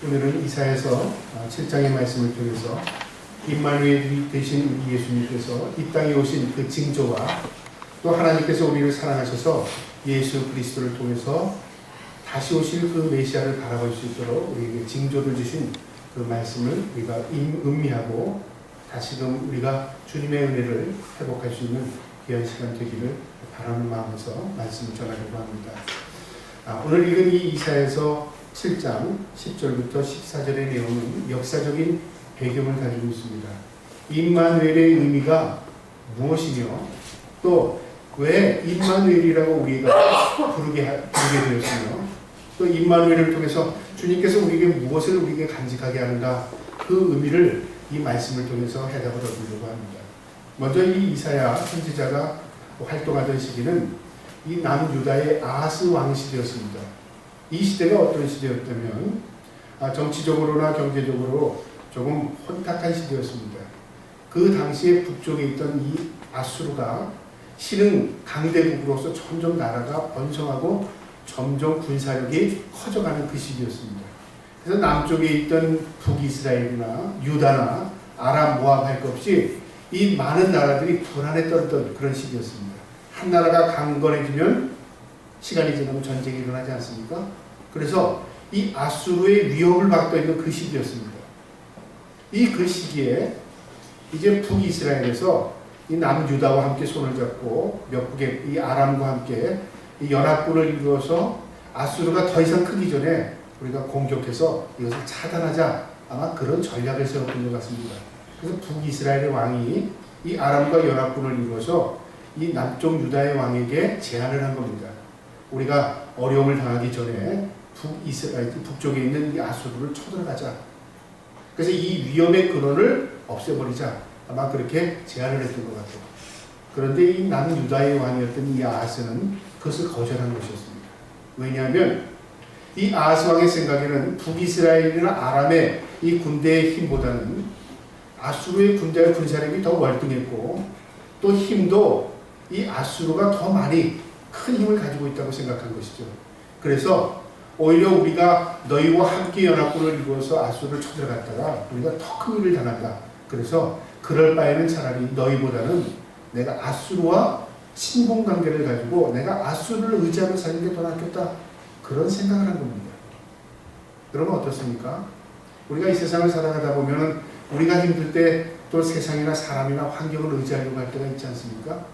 오늘은 이사야서 7장의 말씀을 통해서 임마누엘이 되신 우리 예수님께서 이 땅에 오신 그 징조와 또 하나님께서 우리를 사랑하셔서 예수 그리스도를 통해서 다시 오실 그 메시아를 바라볼 수 있도록 우리에게 징조를 주신 그 말씀을 우리가 음미하고 다시금 우리가 주님의 은혜를 회복할 수 있는 귀한 시간 되기를 바라는 마음에서 말씀을 전하려고 합니다. 오늘 읽은 이 이사야서 7장 10절부터 14절의 내용은 역사적인 배경을 가지고 있습니다. 임마누엘의 의미가 무엇이며 또 왜 임마누엘이라고 우리가 부르게 되었으며 또 임마누엘을 통해서 주님께서 우리에게 무엇을 우리에게 간직하게 하는가 그 의미를 이 말씀을 통해서 해답을 얻으려고 합니다. 먼저 이 이사야 선지자가 활동하던 시기는 이 남유다의 아하스 왕 시대였습니다. 이 시대가 어떤 시대였다면 정치적으로나 경제적으로 조금 혼탁한 시대였습니다. 그 당시에 북쪽에 있던 이 아수르가 신흥 강대국으로서 점점 나라가 번성하고 점점 군사력이 커져가는 그 시기였습니다. 그래서 남쪽에 있던 북이스라엘이나 유다나 아람, 모압 할 것 없이 이 많은 나라들이 불안에 떨던 그런 시기였습니다. 한 나라가 강건해지면 시간이 지나면 전쟁이 일어나지 않습니까? 그래서 이 아수르의 위협을 받고 있는 그 시기였습니다. 그 시기에 이제 북이스라엘에서 이 남유다와 함께 손을 잡고 몇국의 이 아람과 함께 이 연합군을 이루어서 아수르가 더 이상 크기 전에 우리가 공격해서 이것을 차단하자 아마 그런 전략을 세웠던 것 같습니다. 그래서 북이스라엘의 왕이 이 아람과 연합군을 이루어서 이 남쪽 유다의 왕에게 제안을 한 겁니다. 우리가 어려움을 당하기 전에 북쪽에 있는 이 아수르를 쳐들어가자. 그래서 이 위험의 근원을 없애버리자. 아마 그렇게 제안을 했던 것 같아요. 그런데 이 남유다의 왕이었던 이 아하스는 그것을 거절한 것이었습니다. 왜냐하면 이 아하스 왕의 생각에는 북이스라엘이나 아람의 이 군대의 힘보다는 아수르의 군대의 군사력이 더 월등했고 또 힘도 이 아수르가 더 많이 큰 힘을 가지고 있다고 생각한 것이죠. 그래서 오히려 우리가 너희와 함께 연합군을 이루어서 아수르를 쳐들어갔다가 우리가 더 큰 일을 당한다. 그래서 그럴 바에는 차라리 너희보다는 내가 아수르와 친분관계를 가지고 내가 아수르를 의지하며 사는 게 더 낫겠다. 그런 생각을 한 겁니다. 여러분 어떻습니까? 우리가 이 세상을 살아가다 보면 우리가 힘들 때 또 세상이나 사람이나 환경을 의지하려고 할 때가 있지 않습니까?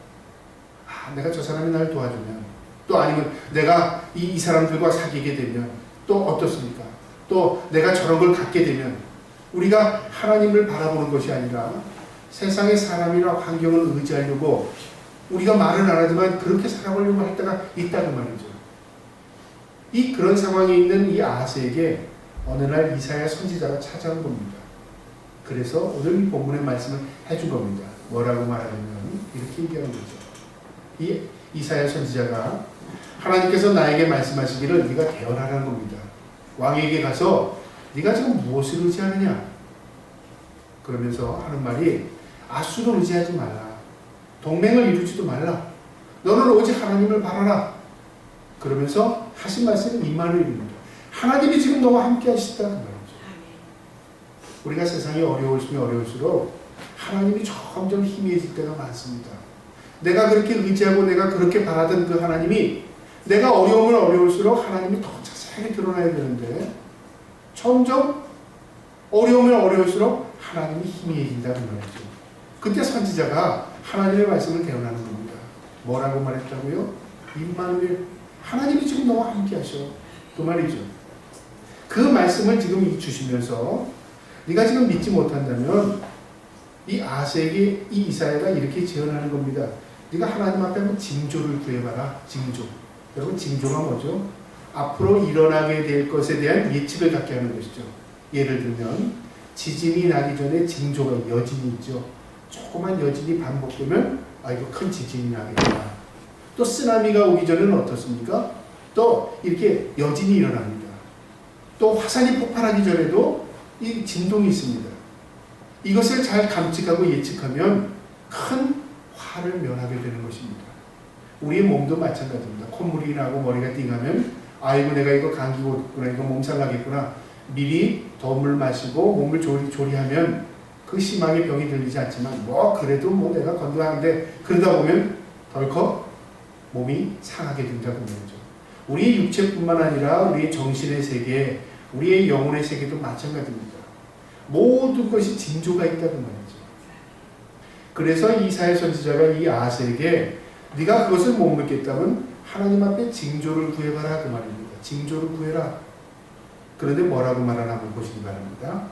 내가 저 사람이 나를 도와주면 또 아니면 내가 이 사람들과 사귀게 되면 또 어떻습니까? 또 내가 저런 걸 갖게 되면 우리가 하나님을 바라보는 것이 아니라 세상의 사람이나 환경을 의지하려고 우리가 말은 안 하지만 그렇게 살아보려고 할 때가 있다는 말이죠. 그런 상황에 있는 이 아하스에게 어느 날 이사야 선지자가 찾아온 겁니다. 그래서 오늘 이 본문의 말씀을 해준 겁니다. 뭐라고 말하냐면 이렇게 얘기하는 거죠. 이사야 선지자가 하나님께서 나에게 말씀하시기를 네가 대언하라는 겁니다. 왕에게 가서 네가 지금 무엇을 의지하느냐? 그러면서 하는 말이 아수를 의지하지 말라. 동맹을 이루지도 말라. 너는 오직 하나님을 바라라. 그러면서 하신 말씀은 임마누엘입니다. 하나님이 지금 너와 함께 하시다는 말이죠. 우리가 세상이 어려울수록 어려울수록 하나님이 점점 희미해질 때가 많습니다. 내가 그렇게 의지하고 내가 그렇게 바라던 그 하나님이 내가 어려우면 어려울수록 하나님이 더 자세하게 드러나야 되는데 점점 어려우면 어려울수록 하나님이 희미해진다는 말이죠. 그때 선지자가 하나님의 말씀을 대언하는 겁니다. 뭐라고 말했다고요? 임마누엘, 하나님이 지금 너와 함께 하셔. 그 말이죠. 그 말씀을 지금 주시면서 네가 지금 믿지 못한다면 이 아하스에게 이 이사야가 이렇게 제언하는 겁니다. 네가 하나님 앞에 한번 징조를 구해봐라. 징조. 여러분 징조가 뭐죠? 앞으로 일어나게 될 것에 대한 예측을 갖게 하는 것이죠. 예를 들면 지진이 나기 전에 징조가 여진이 있죠. 조그만 여진이 반복되면 이거 큰 지진이 나겠구나. 또 쓰나미가 오기 전에는 어떻습니까? 또 이렇게 여진이 일어납니다. 또 화산이 폭발하기 전에도 이 진동이 있습니다. 이것을 잘 감측하고 예측하면 큰 화를 면하게 되는 것입니다. 우리의 몸도 마찬가지입니다. 콧물이 나고 머리가 띵하면 아이고 내가 이거 감기 오겠구나, 이거 몸살 나겠구나. 미리 더물 마시고 몸을 조리하면 그 심하게 병이 들리지 않지만 그래도 내가 건강한데 그러다 보면 덜컥 몸이 상하게 된다고 말이죠. 우리의 육체뿐만 아니라 우리의 정신의 세계, 우리의 영혼의 세계도 마찬가지입니다. 모든 것이 징조가 있다고 말이죠. 그래서 이사야 선지자가 이 아하스에게 네가 그것을 못 믿겠다면 하나님 앞에 징조를 구해봐라 그 말입니다. 징조를 구해라. 그런데 뭐라고 말하나 한번 보시기 바랍니다.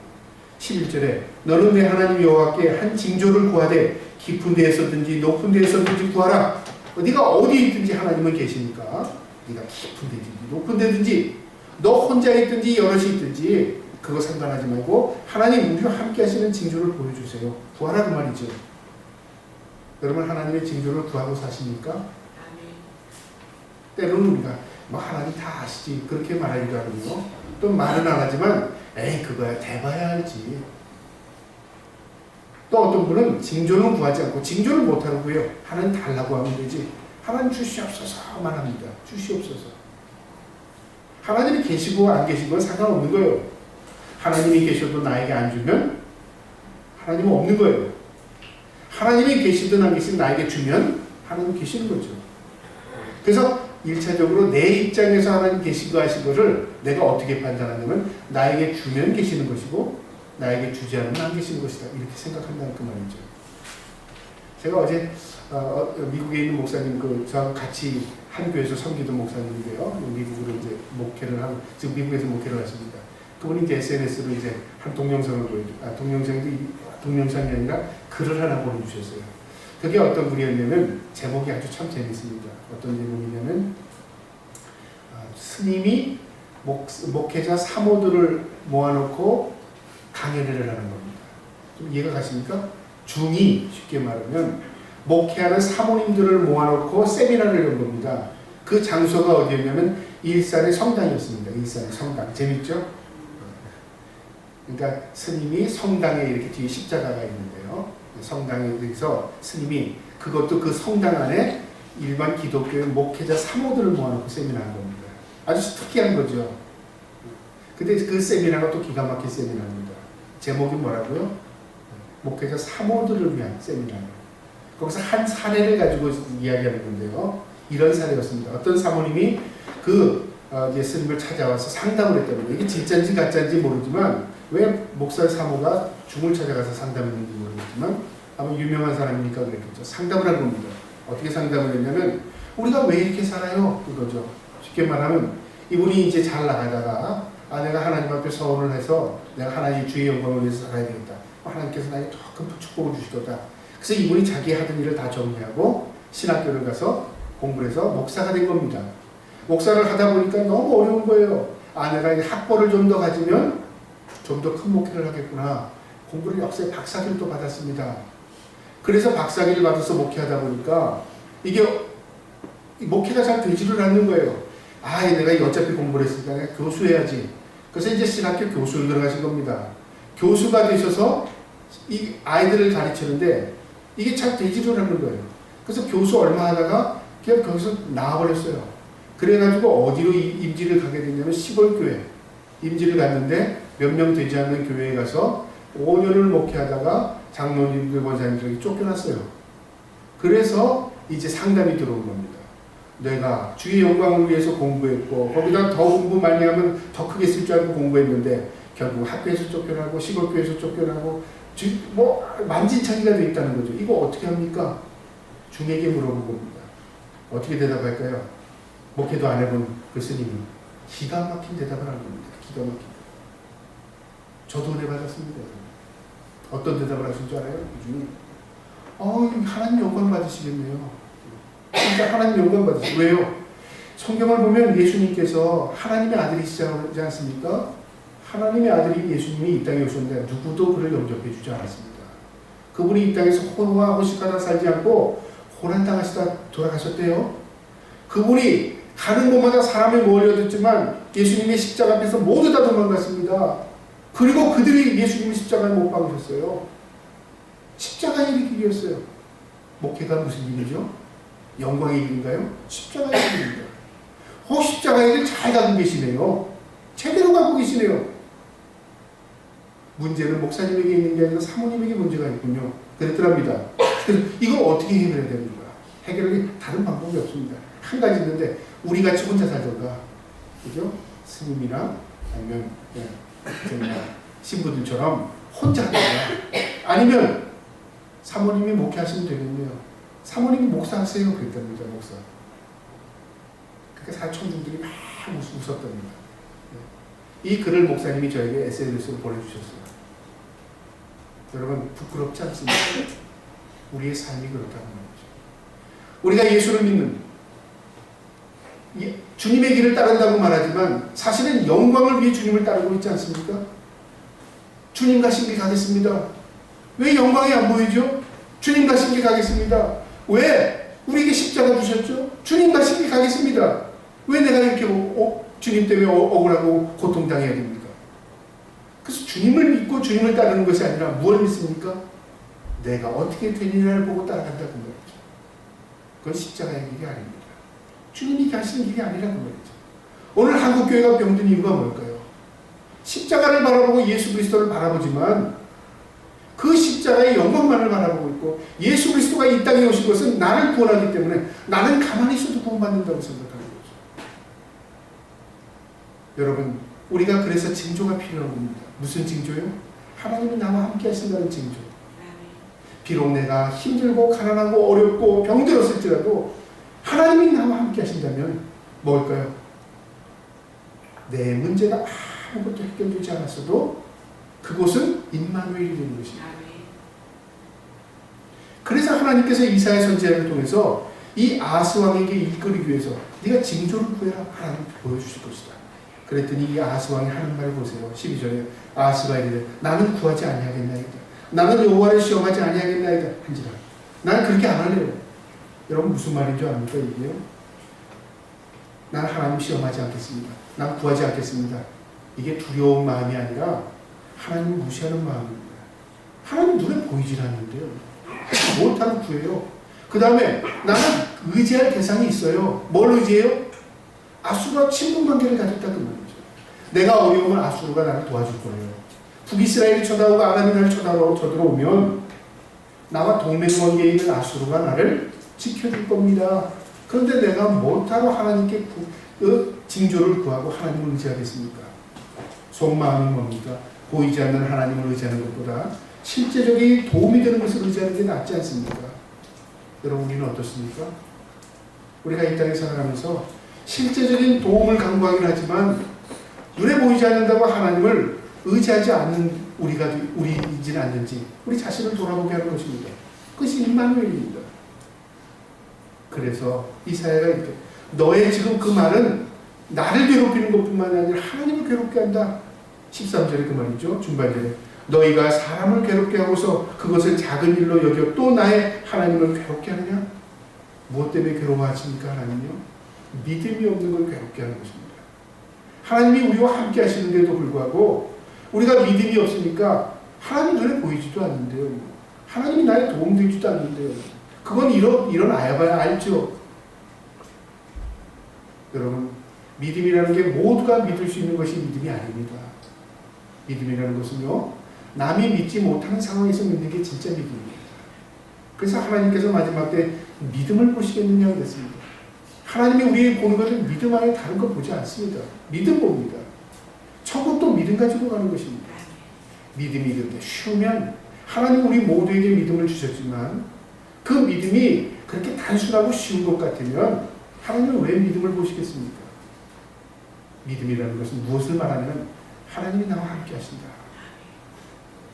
11절에 너는 내 하나님 여호와께 한 징조를 구하되 깊은 데에서든지 높은 데에서든지 구하라. 네가 어디 있든지 하나님은 계시니까 네가 깊은 데든지 높은 데든지 너 혼자 있든지 여럿이 있든지 그거 상관하지 말고 하나님 우리와 함께 하시는 징조를 보여주세요. 구하라 그 말이죠. 여러분 하나님의 징조를 구하고 사십니까? 때로는 우리가 하나님 다 아시지 그렇게 말하기도 하고요. 또 말은 안 하지만 에이 그거야 대봐야 알지. 또 어떤 분은 징조는 구하지 않고 징조를 못하고요. 하나님 달라고 하면 되지. 하나님 주시옵소서만 합니다. 주시옵소서. 하나님이 계시고 안 계시고 상관없는 거예요. 하나님이 계셔도 나에게 안 주면 하나님은 없는 거예요. 하나님이 계시든 안 계시든 나에게 주면 하나님 계시는 거죠. 그래서 1차적으로 내 입장에서 하나님 계시고 하신 것을 내가 어떻게 판단하냐면 나에게 주면 계시는 것이고 나에게 주지 않으면 안 계시는 것이다. 이렇게 생각한다는 그 말이죠. 제가 어제 미국에 있는 목사님 저하고 같이 한 교회에서 섬기던 목사님인데요. 미국으로 이제 목회를 하고 지금 미국에서 목회를 하십니다. 그분이 이제 SNS로 이제 한 동영상을 동영상이 아니라 글을 하나 보내주셨어요. 그게 어떤 글이었냐면 제목이 아주 참 재밌습니다. 어떤 제목이냐면 스님이 목회자 사모들을 모아놓고 강연회를 하는 겁니다. 좀 이해가 가십니까? 중이 쉽게 말하면 목회하는 사모님들을 모아놓고 세미나를 연 겁니다. 그 장소가 어디였냐면 일산의 성당이었습니다. 일산의 성당. 재밌죠? 그러니까 스님이 성당에 이렇게 뒤에 십자가가 있는데요. 성당에서 스님이 그것도 그 성당 안에 일반 기독교의 목회자 사모들을 모아놓고 세미나한 겁니다. 아주 특이한 거죠. 근데 그 세미나가 또 기가 막힌 세미나입니다. 제목이 뭐라고요? 목회자 사모들을 위한 세미나. 거기서 한 사례를 가지고 이야기하는 건데요. 이런 사례였습니다. 어떤 사모님이 스님을 찾아와서 상담을 했다는 거예요. 이게 진짜인지 가짜인지 모르지만 왜 목사 사모가 중을 찾아가서 상담했는지 모르겠지만 아마 유명한 사람이니까 그랬겠죠. 상담을 한 겁니다. 어떻게 상담을 했냐면 우리가 왜 이렇게 살아요? 그거죠. 쉽게 말하면 이분이 이제 잘 나가다가 내가 하나님 앞에 서원을 해서 내가 하나님 주의 영광을 위해서 살아야 되겠다. 하나님께서 나에게 더 큰 축복을 주시겠다. 그래서 이분이 자기 하던 일을 다 정리하고 신학교를 가서 공부를 해서 목사가 된 겁니다. 목사를 하다 보니까 너무 어려운 거예요. 내가 이제 학벌을 좀 더 가지면 좀 더 큰 목회를 하겠구나. 공부를 역사에 박사기를 또 받았습니다. 그래서 박사기를 받아서 목회하다 보니까 이게 목회가 잘 되지를 않는 거예요. 내가 어차피 공부를 했으니까 내가 교수해야지. 그래서 이제 신학교 교수를 들어가신 겁니다. 교수가 되셔서 이 아이들을 가르치는데 이게 잘 되지를 않는 거예요. 그래서 교수 얼마 하다가 그냥 거기서 나와버렸어요. 그래가지고 어디로 임지를 가게 됐냐면 시골교회 임지를 갔는데 몇 명 되지 않는 교회에 가서 5년을 목회하다가 장로님들 원사님들에게 쫓겨났어요. 그래서 이제 상담이 들어온 겁니다. 내가 주의 영광을 위해서 공부했고 거기다 더 공부 많이 하면 더 크게 쓸 줄 알고 공부했는데 결국 학교에서 쫓겨나고 시골교회에서 쫓겨나고 만진창이가 되어 있다는 거죠. 이거 어떻게 합니까? 중에게 물어본 겁니다. 어떻게 대답할까요? 목회도 안 해본 그 스님이 기가 막힌 대답을 한 겁니다. 기가 막힌. 저도 은혜 받았습니다. 어떤 대답을 하신 줄 알아요? 그중에 하나님 영광 받으시겠네요. 진짜 하나님 영광 받으시죠. 왜요? 성경을 보면 예수님께서 하나님의 아들이시지 않습니까? 하나님의 아들이 예수님이 이 땅에 오셨는데 누구도 그를 영접해 주지 않았습니다. 그분이 이 땅에서 호루와 호식하다 살지 않고 고난당하시다 돌아가셨대요. 그분이 가는 곳마다 사람이 몰려들지만 예수님의 십자가 앞에서 모두 다 도망갔습니다. 그리고 그들이 예수님의 십자가에 못 박으셨어요. 십자가의 길이었어요. 목회가 무슨 일이죠? 영광의 일인가요? 십자가의 일입니다. 십자가의 일을 잘 가고 계시네요. 제대로 가고 계시네요. 문제는 목사님에게 있는 게 아니라 사모님에게 문제가 있군요. 그랬더랍니다. 그래서 이걸 어떻게 해결해야 됩니까? 해결이 다른 방법이 없습니다. 한 가지 있는데 우리 같이 혼자 살던가, 그죠? 스님이나 아니면 신부들처럼 혼자 하던가, 아니면 사모님이 목회하시면 되겠네요. 사모님이 목사하세요. 그랬답니다. 목사. 그러니까 사촌중들이 막 웃었답니다. 이 글을 목사님이 저에게 SNS로 보내주셨어요. 여러분 부끄럽지 않습니까? 우리의 삶이 그렇다는 거죠. 우리가 예수를 믿는, 주님의 길을 따른다고 말하지만 사실은 영광을 위해 주님을 따르고 있지 않습니까? 주님 가신 길 가겠습니다. 왜 영광이 안 보이죠? 주님 가신 길 가겠습니다. 왜? 우리에게 십자가 주셨죠? 주님 가신 길 가겠습니다. 왜 내가 이렇게 주님 때문에 억울하고 고통당해야 됩니까? 그래서 주님을 믿고 주님을 따르는 것이 아니라 무엇을 믿습니까? 내가 어떻게 되느냐를 보고 따라간다고 말이죠. 그건 십자가의 길이 아닙니다. 주님이 가시는 길이 아니라고 말이죠. 오늘 한국교회가 병든 이유가 뭘까요? 십자가를 바라보고 예수 그리스도를 바라보지만 그 십자가의 영광만을 바라보고 있고, 예수 그리스도가 이 땅에 오신 것은 나를 구원하기 때문에 나는 가만히 있어도 구원받는다고 생각하는 거죠. 여러분, 우리가 그래서 징조가 필요한 겁니다. 무슨 징조요? 하나님이 나와 함께 하신다는 징조. 비록 내가 힘들고 가난하고 어렵고 병들었을지라도 하나님이 나와 함께 하신다면 뭘까요? 내 문제가 아무것도 해결되지 않았어도 그곳은 임마누엘이 되는 것입니다. 그래서 하나님께서 이사야 선지자를 통해서 이 아스 왕에게 이끌기 위해서 네가 징조를 구해라. 하나님 보여주실 것이다. 그랬더니 이 아스 왕이 하는 말 보세요. 12절에 아스가 이르되 나는 구하지 아니하겠나이다. 나는 여호와를 시험하지 아니하겠나이다. 한지라. 나는 그렇게 안 할래요. 여러분 무슨 말인 줄 압니까 이게요? 나는 하나님 시험하지 않겠습니다. 난 구하지 않겠습니다. 이게 두려운 마음이 아니라 하나님을 무시하는 마음입니다. 하나님 눈에 보이질 않는데요. 못하고 구해요. 그 다음에 나는 의지할 대상이 있어요. 뭘 의지해요? 아수르와 친분관계를 가졌다는 말이죠. 내가 어려우면 아수르가 나를 도와줄 거예요. 북이스라엘이 쳐다오고 아람이 나를 쳐들어오면 나와 동맹관계에 있는 아수르가 나를 지켜줄 겁니다. 그런데 내가 못하고 하나님께 징조를 구하고 하나님을 의지하겠습니까? 속마음이 뭡니까? 보이지 않는 하나님을 의지하는 것보다 실제적인 도움이 되는 것을 의지하는 게 낫지 않습니까? 여러분 우리는 어떻습니까? 우리가 이 땅에 살아가면서 실제적인 도움을 강구하긴 하지만 눈에 보이지 않는다고 하나님을 의지하지 않는 우리이지는 않는지 우리 자신을 돌아보게 하는 것입니다. 그것이 임마누엘입니다. 그래서 이사야가 이렇게 너의 지금 그 말은 나를 괴롭히는 것뿐만 아니라 하나님을 괴롭게 한다. 13절에 그 말이죠. 중반절에 너희가 사람을 괴롭게 하고서 그것을 작은 일로 여겨 또 나의 하나님을 괴롭게 하느냐? 무엇 때문에 괴로워하십니까? 하나님요? 믿음이 없는 걸 괴롭게 하는 것입니다. 하나님이 우리와 함께 하시는데도 불구하고 우리가 믿음이 없으니까 하나님 눈에 보이지도 않는데요. 하나님이 나의 도움 되지도 않는데요. 그건 일어나야봐야 알죠. 여러분 믿음이라는 게 모두가 믿을 수 있는 것이 믿음이 아닙니다. 믿음이라는 것은요, 남이 믿지 못하는 상황에서 믿는 게 진짜 믿음입니다. 그래서 하나님께서 마지막 때 믿음을 보시겠느냐 그랬습니다. 하나님이 우리의 보는 것을 믿음 안에 다른 거 보지 않습니다. 믿음 봅니다. 천국도 믿음 가지고 가는 것입니다. 믿음이 이렇게 쉬우면 하나님 우리 모두에게 믿음을 주셨지만 그 믿음이 그렇게 단순하고 쉬운 것 같으면 하나님은 왜 믿음을 보시겠습니까? 믿음이라는 것은 무엇을 말하냐면 하나님이 나와 함께 하신다.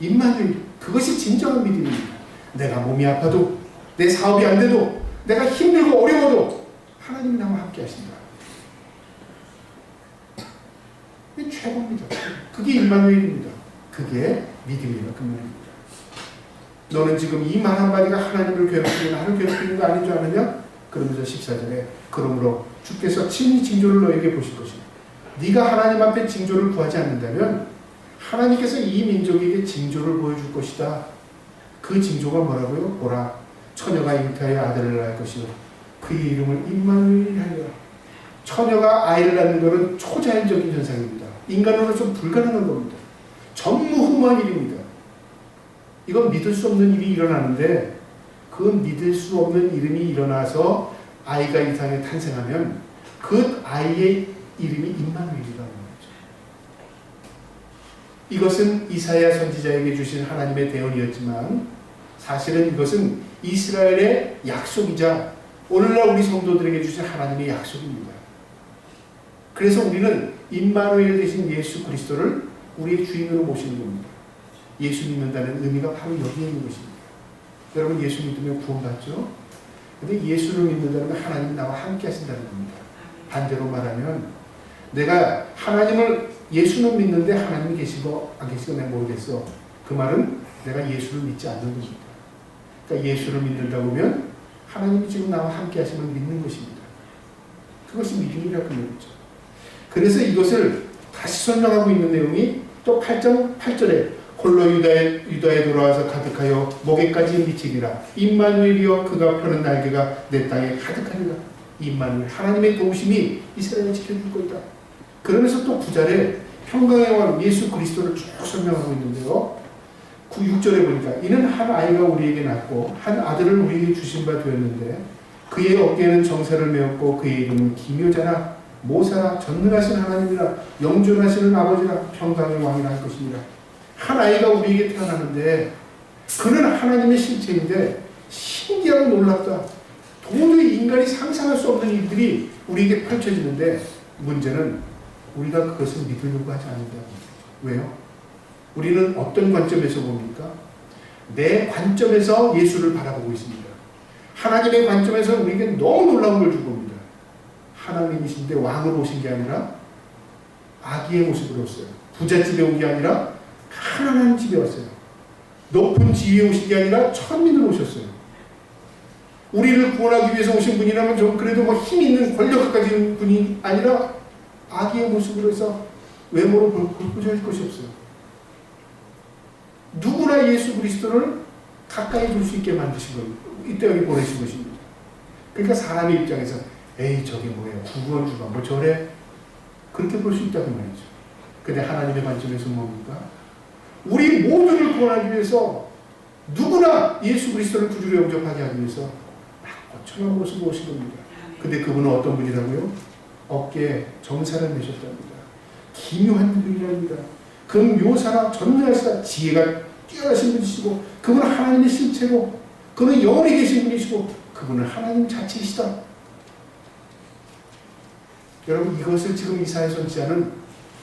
임마누엘, 그것이 진정한 믿음입니다. 내가 몸이 아파도 내 사업이 안 돼도 내가 힘들고 어려워도 하나님이 나와 함께 하신다. 그게 최고입니다. 그게 임마누엘입니다. 그게 믿음이라 그 말입니다. 너는 지금 이 말 한마디가 하나님을 괴롭히고 나를 괴롭히는 거 아닌 줄 아느냐? 그러면서 14절에 그러므로 주께서 친히 징조를 너에게 보실 것이다. 네가 하나님 앞에 징조를 구하지 않는다면 하나님께서 이 민족에게 징조를 보여줄 것이다. 그 징조가 뭐라고요? 보라, 처녀가 잉태하여 아들을 낳을 것이요 그의 이름을 임마누엘이라 하리라. 처녀가 아이를 낳는 것은 초자연적인 현상입니다. 인간으로 좀 불가능한 겁니다. 전무후무 어마어마한 일입니다. 이건 믿을 수 없는 일이 일어나는데 그 믿을 수 없는 일이 일어나서 아이가 이 세상에 탄생하면 그 아이의 이름이 임마누엘이라는 거죠. 이것은 이사야 선지자에게 주신 하나님의 대언이었지만 사실은 이것은 이스라엘의 약속이자 오늘날 우리 성도들에게 주신 하나님의 약속입니다. 그래서 우리는 임마누엘 되신 예수 그리스도를 우리의 주인으로 모시는 겁니다. 예수 믿는다는 의미가 바로 여기에 있는 것입니다. 여러분 예수 믿으면 구원받죠? 근데 예수를 믿는다는 하나님 나와 함께 하신다는 겁니다. 반대로 말하면 내가 하나님을 예수는 믿는데 하나님이 계시고 안 계시고 내가 모르겠어. 그 말은 내가 예수를 믿지 않는 겁니다. 그러니까 예수를 믿는다 보면 하나님이 지금 나와 함께 하시면 믿는 것입니다. 그것이 믿음이라고 하는 거죠. 그래서 이것을 다시 설명하고 있는 내용이 또 8절에 홀로 유다에 돌아와서 가득하여 목에까지 미치리라. 임마누엘이여 그가 펴는 날개가 내 땅에 가득하리라. 임마누엘 하나님의 도우심이 이스라엘을 지켜줄 것이다. 그러면서 또 9절에 평강의 왕 예수 그리스도를 쭉 설명하고 있는데요. 6절에 보니까 이는 한 아이가 우리에게 낳고 한 아들을 우리에게 주신 바 되었는데 그의 어깨에는 정사를 메었고 그의 이름은 기묘자나 모사라 전능하신 하나님이라 영존하시는 아버지라 평강의 왕이라 할 것입니다. 한 아이가 우리에게 태어나는데 그는 하나님의 실체인데 신기하고 놀랍다. 도저히 인간이 상상할 수 없는 일들이 우리에게 펼쳐지는데 문제는 우리가 그것을 믿으려고 하지 않는다. 왜요? 우리는 어떤 관점에서 봅니까? 내 관점에서 예수를 바라보고 있습니다. 하나님의 관점에서 우리에게 너무 놀라운 걸 주고 봅니다. 하나님이신데 왕으로 오신 게 아니라 아기의 모습으로 왔어요. 부잣집에 온 게 아니라 가난한 집에 왔어요. 높은 지위에 오신 게 아니라 천민으로 오셨어요. 우리를 구원하기 위해서 오신 분이라면 좀 그래도 뭐 힘 있는 권력을 가진 분이 아니라 아기의 모습으로 해서 외모로 볼거질 것이 없어요. 누구나 예수 그리스도를 가까이 둘 수 있게 만드신 겁니다. 이때 여기 보내신 것입니다. 그러니까 사람의 입장에서 에이 저게 뭐예요? 구원주가 뭐 저래? 그렇게 볼 수 있다는 말이죠. 근데 하나님의 관점에서 뭡니까? 우리 모두를 구원하기 위해서 누구나 예수 그리스도를 구주로 영접하게 하기 위해서 거창한 모습으로 오신 겁니다. 근데 그분은 어떤 분이라고요? 어깨에 정사를 매셨답니다. 기묘한 분이랍니다. 그 묘사나 전능하시다 지혜가 뛰어나신 분이시고 그분은 하나님의 실체고 그분은 영원히 계신 분이시고 그분은 하나님 자체이시다. 여러분 이것을 지금 이사야 선지자는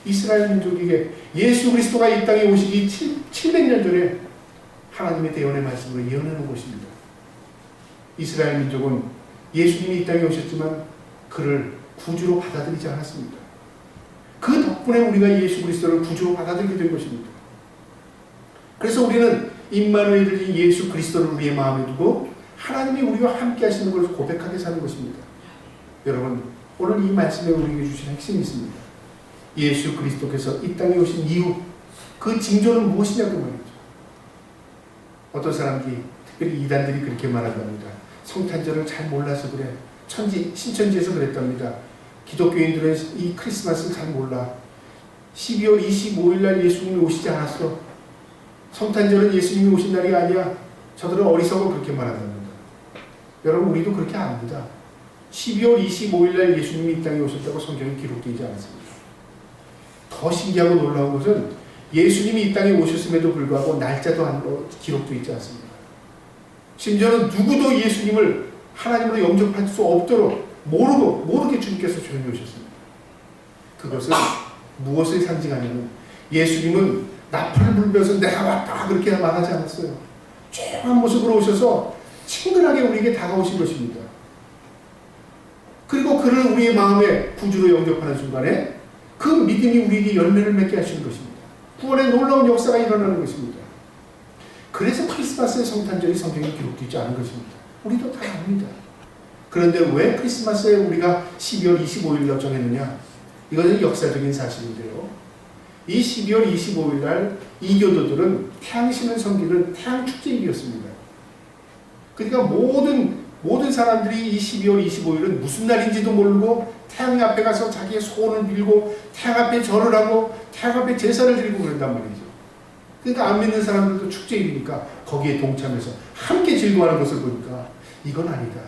이스라엘 민족에게 예수 그리스도가 이 땅에 오시기 700년 전에 하나님의 대언의 말씀으로 예언하는 것입니다. 이스라엘 민족은 예수님이 이 땅에 오셨지만 그를 구주로 받아들이지 않았습니다. 그 덕분에 우리가 예수 그리스도를 구주로 받아들이게 된 것입니다. 그래서 우리는 임마누엘이 예수 그리스도를 우리의 마음에 두고 하나님이 우리와 함께 하시는 것을 고백하게 사는 것입니다. 여러분 오늘 이 말씀에 우리에게 주신 핵심이 있습니다. 예수 그리스도께서 이 땅에 오신 이유 그 징조는 무엇이냐고 말이죠. 어떤 사람들이 특별히 이단들이 그렇게 말한답니다. 성탄절을 잘 몰라서 그래. 신천지에서 그랬답니다. 기독교인들은 이 크리스마스를 잘 몰라. 12월 25일 날 예수님이 오시지 않았어. 성탄절은 예수님이 오신 날이 아니야. 저들은 어리석어 그렇게 말한답니다. 여러분 우리도 그렇게 압니다. 12월 25일 날 예수님이 이 땅에 오셨다고 성경에 기록되어 있지 않았습니다. 더 신기하고 놀라운 것은 예수님이 이 땅에 오셨음에도 불구하고 날짜도 기록되어 있지 않습니다. 심지어는 누구도 예수님을 하나님으로 영접할 수 없도록 모르게 주님께서 조용히 오셨습니다. 그것은 무엇을 상징하냐면 예수님은 나팔을 불면서 내가 왔다 그렇게 말하지 않았어요. 조용한 모습으로 오셔서 친근하게 우리에게 다가오신 것입니다. 그리고 그를 우리의 마음에 구주로 영접하는 순간에 그 믿음이 우리에게 열매를 맺게 하시는 것입니다. 구원의 놀라운 역사가 일어나는 것입니다. 그래서 크리스마스의 성탄절이 성경에 기록되어 있지 않은 것입니다. 우리도 다 압니다. 그런데 왜 크리스마스에 우리가 12월 25일로 정했느냐? 이것은 역사적인 사실인데요. 이 12월 25일 날 이교도들은 태양신을 섬기는 태양축제일이었습니다. 그러니까 모든 사람들이 이 12월 25일은 무슨 날인지도 모르고 태양 앞에 가서 자기의 소원을 빌고 태양 앞에 절을 하고 태양 앞에 제사를 드리고 그런단 말이죠. 그러니까 안 믿는 사람들도 축제일이니까 거기에 동참해서 함께 즐거워하는 것을 보니까 이건 아니다.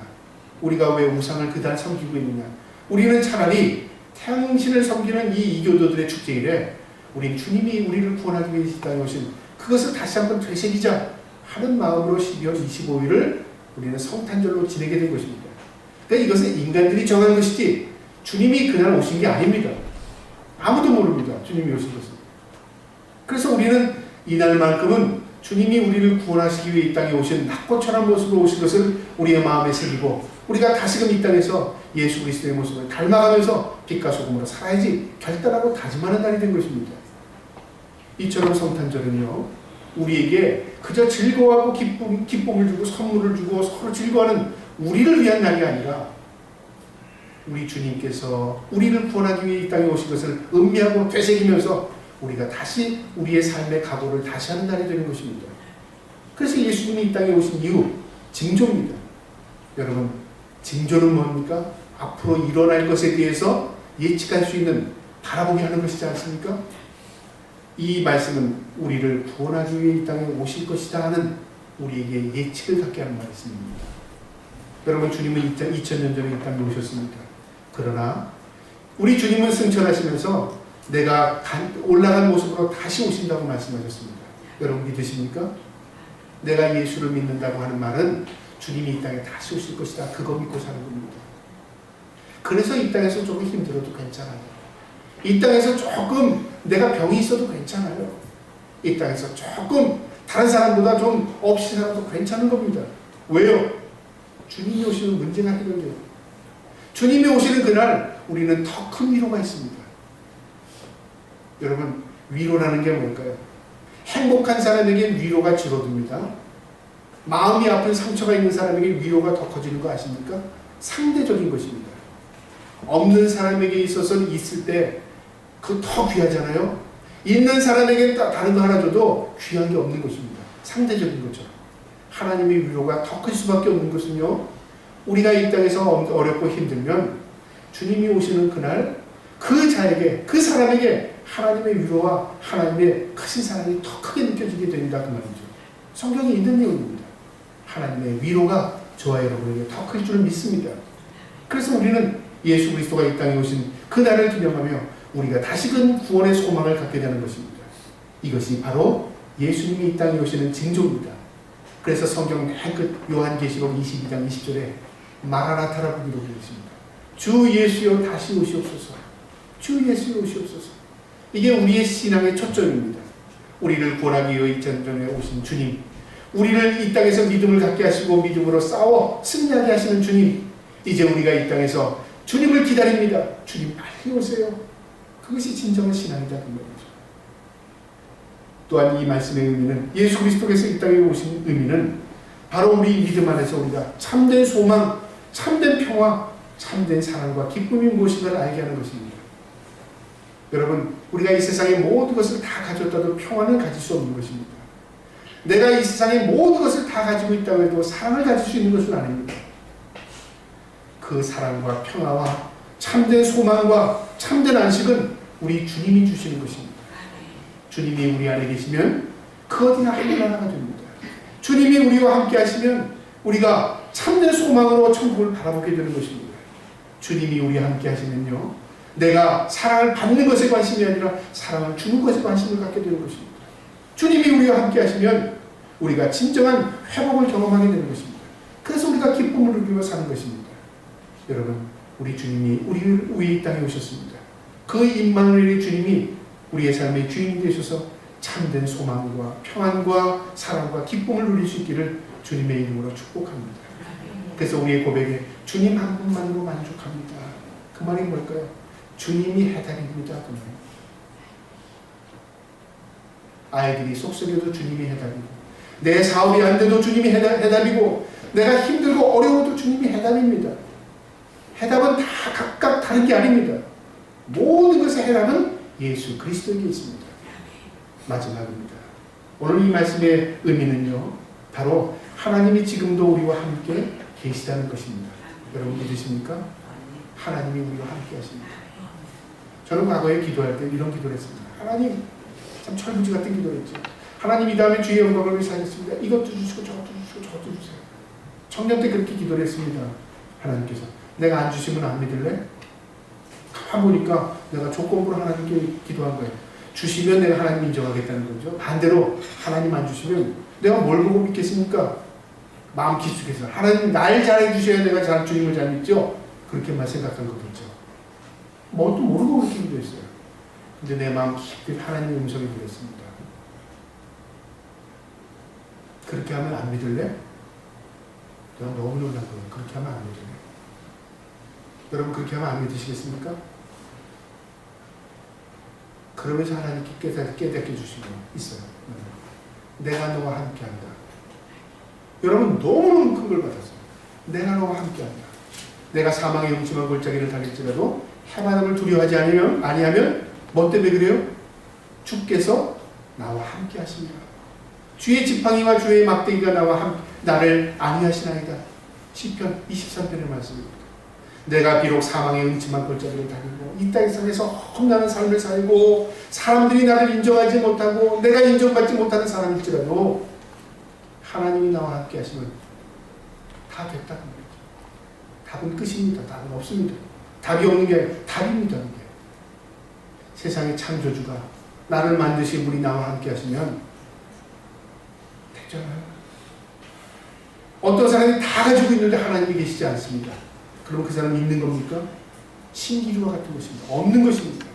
우리가 왜 우상을 그달 섬기고 있느냐. 우리는 차라리 태양신을 섬기는 이 이교도들의 축제일에 우리 주님이 우리를 구원하기 위해 이 땅에 오신 그것을 다시 한번 되새기자 하는 마음으로 12월 25일을 우리는 성탄절로 지내게 된 것입니다. 그러니까 이것은 인간들이 정한 것이지 주님이 그날 오신 게 아닙니다. 아무도 모릅니다. 주님이 오신 것은. 그래서 우리는 이날만큼은 주님이 우리를 구원하시기 위해 이 땅에 오신 낙고처럼 모습으로 오신 것을 우리의 마음에 새기고 우리가 다시금 이 땅에서 예수 그리스도의 모습을 닮아가면서 빛과 소금으로 살아야지 결단하고 다짐하는 날이 된 것입니다. 이처럼 성탄절은요 우리에게 그저 즐거워하고 기쁨을 주고 선물을 주고 서로 즐거워하는 우리를 위한 날이 아니라 우리 주님께서 우리를 구원하기 위해 이 땅에 오신 것을 음미하고 되새기면서 우리가 다시 우리의 삶의 각오를 다시 하는 날이 되는 것입니다. 그래서 예수님이 이 땅에 오신 이유 징조입니다. 여러분 징조는 뭡니까? 앞으로 일어날 것에 대해서 예측할 수 있는 바라보게 하는 것이지 않습니까? 이 말씀은 우리를 구원하기 위해 이 땅에 오실 것이다 하는 우리에게 예측을 갖게 하는 말씀입니다. 여러분 주님은 2000년 전에 이 땅에 오셨습니다. 그러나 우리 주님은 승천하시면서 내가 올라간 모습으로 다시 오신다고 말씀하셨습니다. 여러분 믿으십니까? 내가 예수를 믿는다고 하는 말은 주님이 이 땅에 다시 오실 것이다. 그거 믿고 사는 겁니다. 그래서 이 땅에서 조금 힘들어도 괜찮아요. 이 땅에서 조금 내가 병이 있어도 괜찮아요. 이 땅에서 조금 다른 사람보다 좀 없이 살아도 괜찮은 겁니다. 왜요? 주님이 오시는 문제가 해결돼요. 주님이 오시는 그날 우리는 더 큰 위로가 있습니다. 여러분 위로라는 게 뭘까요? 행복한 사람에게 위로가 줄어듭니다. 마음이 아픈 상처가 있는 사람에게 위로가 더 커지는 거 아십니까? 상대적인 것입니다. 없는 사람에게 있어서는 있을 때 그거 더 귀하잖아요. 있는 사람에게 다른 거 하나 줘도 귀한 게 없는 것입니다. 상대적인 거죠. 하나님의 위로가 더 클 수밖에 없는 것은요. 우리가 이 땅에서 어렵고 힘들면 주님이 오시는 그날 그 자에게 그 사람에게 하나님의 위로와 하나님의 크신 사랑이 더 크게 느껴지게 된다 그 말이죠. 성경에 있는 내용입니다. 하나님의 위로가 저와 여러분에게 더 클 줄 믿습니다. 그래서 우리는 예수 그리스도가 이 땅에 오신 그날을 기념하며 우리가 다시금 구원의 소망을 갖게 되는 것입니다. 이것이 바로 예수님이 이 땅에 오시는 징조입니다. 그래서 성경 맨 끝 요한계시록 22장 20절에 마라나타라고 기록되어 있습니다. 주 예수여 다시 오시옵소서. 주 예수여 오시옵소서. 이게 우리의 신앙의 초점입니다. 우리를 구원하기 위해 2000년 전에 오신 주님, 우리를 이 땅에서 믿음을 갖게 하시고 믿음으로 싸워 승리하게 하시는 주님, 이제 우리가 이 땅에서 주님을 기다립니다. 주님 빨리 오세요. 그것이 진정한 신앙이다 그 말이죠. 또한 이 말씀의 의미는 예수 그리스도께서 이 땅에 오신 의미는 바로 우리 믿음 안에서 우리가 참된 소망, 참된 평화, 참된 사랑과 기쁨이 무엇인가를 알게 하는 것입니다. 여러분 우리가 이 세상의 모든 것을 다 가졌다도 평화는 가질 수 없는 것입니다. 내가 이 세상의 모든 것을 다 가지고 있다고 해도 사랑을 가질 수 있는 것은 아닙니다. 그 사랑과 평화와 참된 소망과 참된 안식은 우리 주님이 주시는 것입니다. 주님이 우리 안에 계시면 그 어디나 하늘나라가 됩니다. 주님이 우리와 함께 하시면 우리가 참된 소망으로 천국을 바라보게 되는 것입니다. 주님이 우리와 함께 하시면요 내가 사랑을 받는 것에 관심이 아니라 사랑을 주는 것에 관심을 갖게 되는 것입니다. 주님이 우리와 함께 하시면 우리가 진정한 회복을 경험하게 되는 것입니다. 그래서 우리가 기쁨을 누리며 사는 것입니다. 여러분 우리 주님이 우리 이 땅에 오셨습니다. 그 임마누엘의 주님이 우리의 삶의 주인이 되셔서 참된 소망과 평안과 사랑과 기쁨을 누릴 수 있기를 주님의 이름으로 축복합니다. 그래서 우리의 고백에 주님 한 분만으로 만족합니다. 그 말이 뭘까요? 주님이 해답입니다. 그 말. 아이들이 속썩여도 주님이 해답이고 내 사업이 안 돼도 주님이 해답이고 내가 힘들고 어려워도 주님이 해답입니다. 해답은 다 각각 다른 게 아닙니다. 모든 것의 해답은 예수 그리스도에 있습니다. 마지막입니다. 오늘 이 말씀의 의미는요 바로 하나님이 지금도 우리와 함께 계시다는 것입니다. 여러분 믿으십니까? 하나님이 우리와 함께 하십니다. 저는 과거에 기도할 때 이런 기도를 했습니다. 하나님, 참 철부지 같은 기도를 했죠. 하나님 이 다음에 주의 영광을 위해서 하겠습니다. 이것도 주시고 저것도 주시고 저것도 주세요. 청년 때 그렇게 기도를 했습니다. 하나님께서 내가 안 주시면 안 믿을래? 가만 보니까 내가 조건부로 하나님께 기도한 거예요. 주시면 내가 하나님 인정하겠다는 거죠. 반대로 하나님 안 주시면 내가 뭘 보고 믿겠습니까? 마음 깊숙해서 하나님 날 잘해 주셔야 내가 잘 주님을 잘 믿죠. 그렇게만 생각한 거겠죠. 뭣도 모르고 그렇게 기도했어요. 근데 내 마음 깊이 하나님의 음성이 들렸습니다. 그렇게 하면 안 믿을래? 내가 너무 놀란 거예요. 그렇게 하면 안 믿을래? 여러분 그렇게 하면 안 믿으시겠습니까? 그러면서 하나님께 깨닫게 주시고 있어요. 내가 너와 함께한다. 여러분 너무너무 큰 걸 받았어요. 내가 너와 함께한다. 내가 사망의 음침한 골짜기를 달릴지라도 해바람을 두려워하지 아니하면 뭐 때문에 그래요? 주께서 나와 함께하십니다. 주의 지팡이와 주의 막대기가 나를 안위하시나이다. 시편 23편의 말씀입니다. 내가 비록 사망의 음침한 골짜기를 다니고 이 땅에서 험난한 삶을 살고 사람들이 나를 인정하지 못하고 내가 인정받지 못하는 사람일지라도 하나님이 나와 함께 하시면 다 됐다는 거죠. 답은 끝입니다. 답은 없습니다. 답이 없는 게 답입니다. 세상의 창조주가 나를 만드신 분이 나와 함께 하시면 됐잖아요. 어떤 사람이 다 가지고 있는데 하나님이 계시지 않습니다. 그럼 그 사람이 있는 겁니까? 신기루와 같은 것입니다. 없는 것입니다.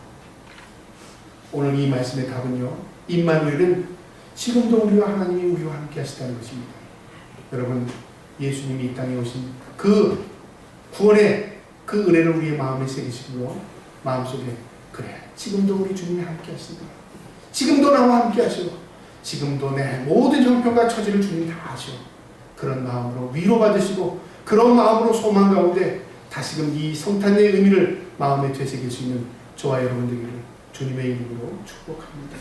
오늘 이 말씀의 답은요. 임마누엘은 지금도 우리와 하나님이 우리와 함께 하시다는 것입니다. 여러분 예수님이 이 땅에 오신 그 구원의 그 은혜를 우리의 마음에 새기시고 마음속에 그래 지금도 우리 주님이 함께 하신다. 지금도 나와 함께 하시고 지금도 내 모든 형편과 처지를 주님이 다 아시오. 그런 마음으로 위로받으시고 그런 마음으로 소망 가운데 다시금 이 성탄의 의미를 마음에 되새길 수 있는 저와 여러분 되기를 주님의 이름으로 축복합니다.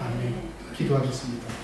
아멘. 기도하겠습니다.